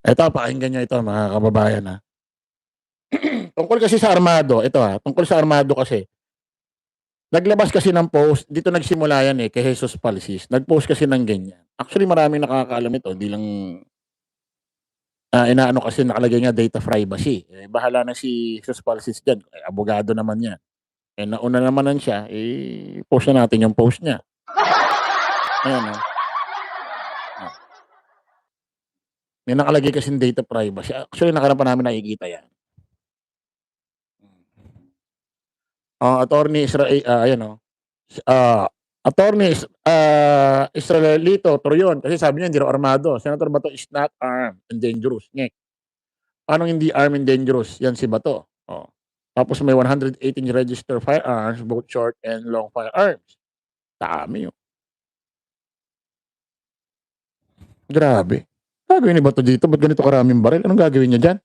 Ito, pakinggan nyo ito mga kababayan ha. Tungkol kasi sa armado, ito ha, tungkol sa armado kasi, naglabas kasi ng post, dito nagsimula yan kay Jesus Palsis, nag-post kasi ng ganyan. Actually maraming nakakaalam ito, hindi lang, inaano kasi nakalagay nga data privacy. Bahala na si Jesus Palsis dyan, abogado naman yan. Nauna naman siya, post na natin yung post niya. Ayan o. May nakalagay kasi data privacy. Actually, nakaraan pa namin nakikita yan. Attorney Israel, ayan o. Attorney Israelito Torion, kasi sabi niya hindi raw armado. Senator Bato is not armed and dangerous. Ngek. Anong hindi armed and dangerous? Yan si Bato. Tapos may 118 registered firearms, both short and long firearms. Dami yun. Grabe. Gagawin ni Bato dito? Ba't ganito karaming baril? Anong gagawin niya dyan?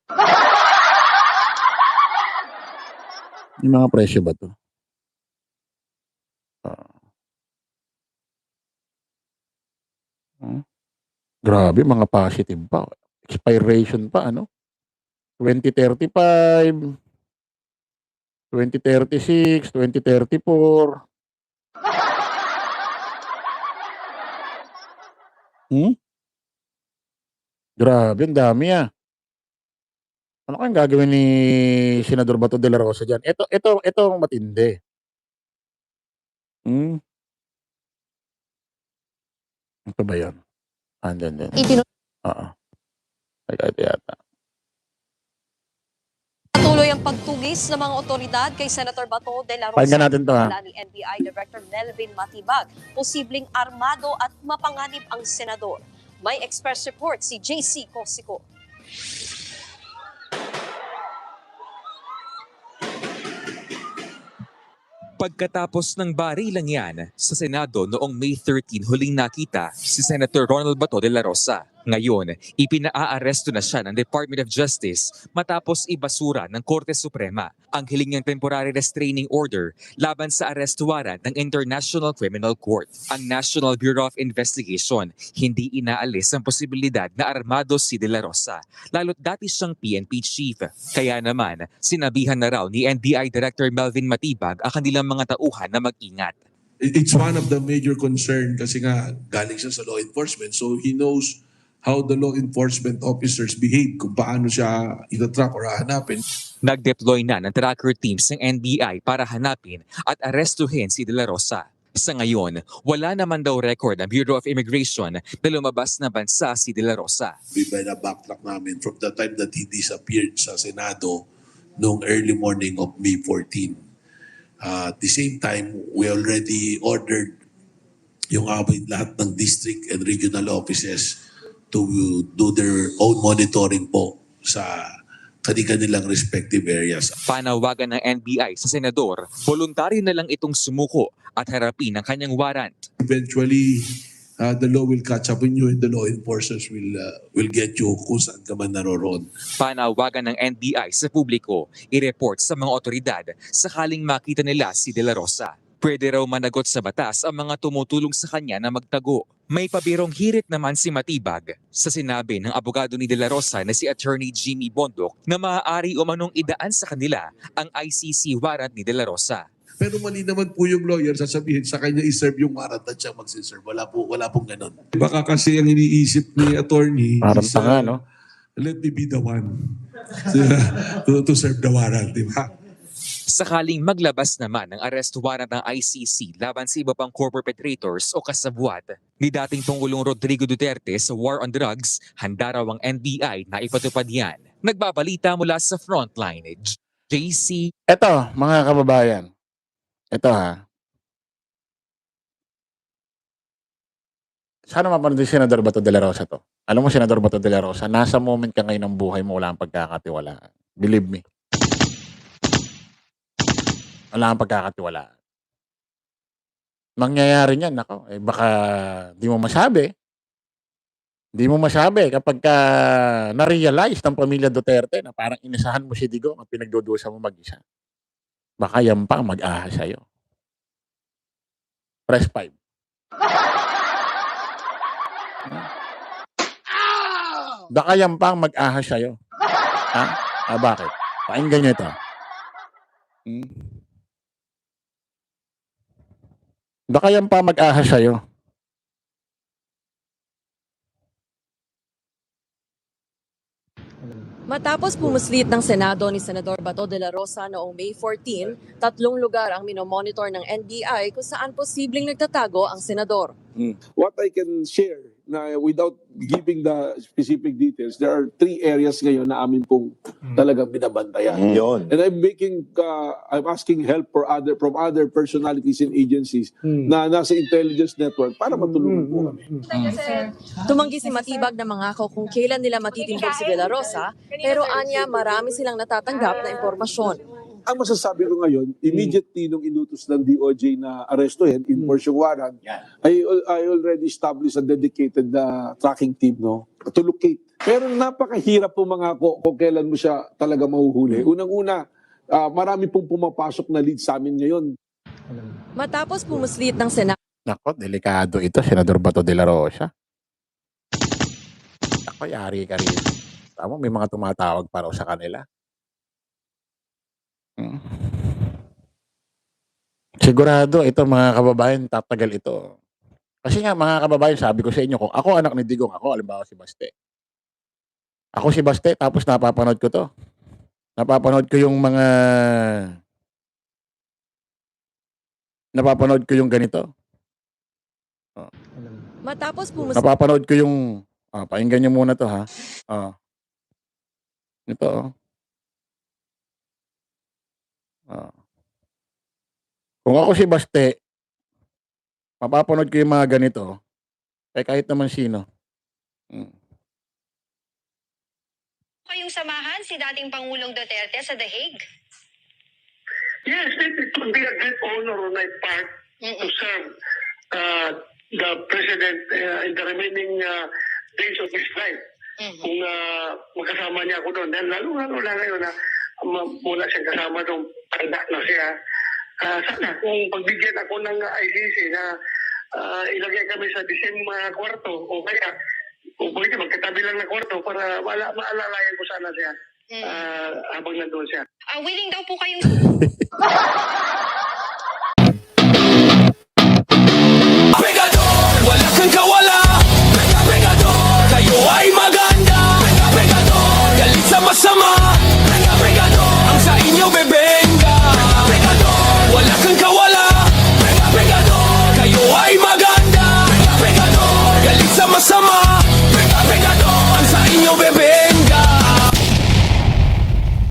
Yung mga presyo ba to? Grabe, mga positive pa. Expiration pa, ano? 2035, 2036, 2034. Grabe, ang dami Ano kayang gagawin ni Senador Bato de la Rosa dyan? Ito ang matindi. Ito ba yan? Andyan. Oo. Ito yata. Patuloy ang pagtugis ng mga otoridad kay Senator Bato de la Rosa. Pakinggan natin to ha. Wala ni NBI Director Melvin Matibag. Posibleng armado at mapanganib ang senador. May express report si JC Cosico. Pagkatapos ng barilang yan sa Senado noong May 13 huling nakita si Senator Ronald Bato de la Rosa. Ngayon, ipinaaresto na siya ng Department of Justice matapos ibasura ng Korte Suprema ang hiling niyang temporary restraining order laban sa arrest warrant ng International Criminal Court. Ang National Bureau of Investigation hindi inaalis ang posibilidad na armado si de la Rosa, lalo't dati siyang PNP chief. Kaya naman, sinabihan na raw ni NBI Director Melvin Matibag ang kanilang mga tauhan na mag-ingat. It's one of the major concern kasi nga galing siya sa law enforcement, so he knows how the law enforcement officers behave, kung paano siya itatrack or hahanapin. Nag-deploy na ng tracker teams ng NBI para hanapin at arestuhin si De La Rosa. Sa ngayon, wala naman daw record ng Bureau of Immigration na lumabas na bansa si De La Rosa. By the backtrack namin from the time that he disappeared sa Senado noong early morning of May 14. At the same time, we already ordered yung lahat ng district and regional offices to do their own monitoring po sa kanilang respective areas. Panawagan ng NBI sa senador, voluntaryo na lang itong sumuko at harapin ang kanyang warrant. Eventually, the law will catch up with you and the law enforcers will get you kung saan ka man naroroon. Panawagan ng NBI sa publiko, i-report sa mga otoridad sakaling makita nila si De La Rosa. Pwede raw managot sa batas ang mga tumutulong sa kanya na magtago. May pabirong hirit naman si Matibag sa sinabi ng abogado ni De La Rosa na si Attorney Jimmy Bondok na maaari umanong idaan sa kanila ang ICC warrant ni De La Rosa. Pero mali naman po yung lawyer, sasabihin sa kanya i-serve yung warrant at siya magsiserve. Wala pong ganun. Baka kasi ang iniisip ni attorney Parang tanga, no? Let me be the one to serve the warrant, di ba? Sakaling maglabas naman ng arrest warrant ng ICC laban sa iba pang core perpetrators o kasabwat ni dating Pangulong Rodrigo Duterte sa war on drugs, handa raw ang NBI na ipatupad yan. Nagbabalita mula sa Frontline, JC. Ito, mga kababayan. Ito ha. Sana mapanood si Senador Bato de la Rosa to. Alam mo, Senador Bato de la Rosa, nasa moment ka ngayon ng buhay mo, wala kang pagkakatiwalaan. Believe me. Wala kang pagkakatiwalaan. Mangyayari niyan, nako, baka di mo masabi. Di mo masabi kapag na-realize ng pamilya Duterte na parang inasahan mo si Digong at pinagdudusa mo mag-isa. Baka yan pa ang mag-ahas sa'yo. Press 5. Baka yan pa ang mag-ahas sa'yo. Ha? Bakit? Pakinggan nyo ito. Hmm? Baka yan pa mag-ahas sa'yo. Matapos pumuslit ng Senado ni Senador Bato de la Rosa noong May 14, 3 lugar ang minomonitor ng NBI kung saan posibleng nagtatago ang senador. What I can share na without giving the specific details, there are 3 areas ngayon na amin pong talagang binabantayan. Yun. And I'm asking help from other personalities and agencies na nasa intelligence network para matulungan po kami. Tumanggi si Matibag na mangako kung kailan nila matitimbog si De La Rosa, pero anya marami silang natatanggap na impormasyon. Ang masasabi ko ngayon, immediately nung inutos ng DOJ na arestuhin, enforcing warrant, I already established a dedicated tracking team to locate. Pero napakahirap po mga kung kailan mo siya talaga mahuhuli. Unang-una, marami pong pumapasok na lead sa amin ngayon. Matapos pumuslit ng Senado, Nako, delikado ito, Senador Bato de la Rosa. Nako, yari ka rin. Tama, may mga tumatawag para sa kanila. Sigurado ito mga kababayan, tatagal ito. Kasi nga mga kababayan, sabi ko sa inyo, kung ako anak ni Digong, ako halimbawa si Baste. Ako si Baste, tapos napapanood ko to. Napapanood ko yung mga... Napapanood ko yung ganito. matapos pumuslit Napapanood ko yung... pakinggan nyo muna to ha. Ito Kung ako si Baste, mapapanood ko yung mga ganito, kahit naman sino. Kayong samahan si dating Pangulong Duterte sa The Hague? Yes, it would be a great honor on my part to serve the President in the remaining days of his life. Kung magkasama niya ako doon. Dahil lalo na ngayon na mula siyang kasama doon, tanda na siya. Sana kung pagbigyan ako ng ICC na ilagay kami sa mga kwarto o kaya kung pwede magkatabi lang na kwarto para maalalayan ko sana siya habang nandun siya. Willing daw po kayong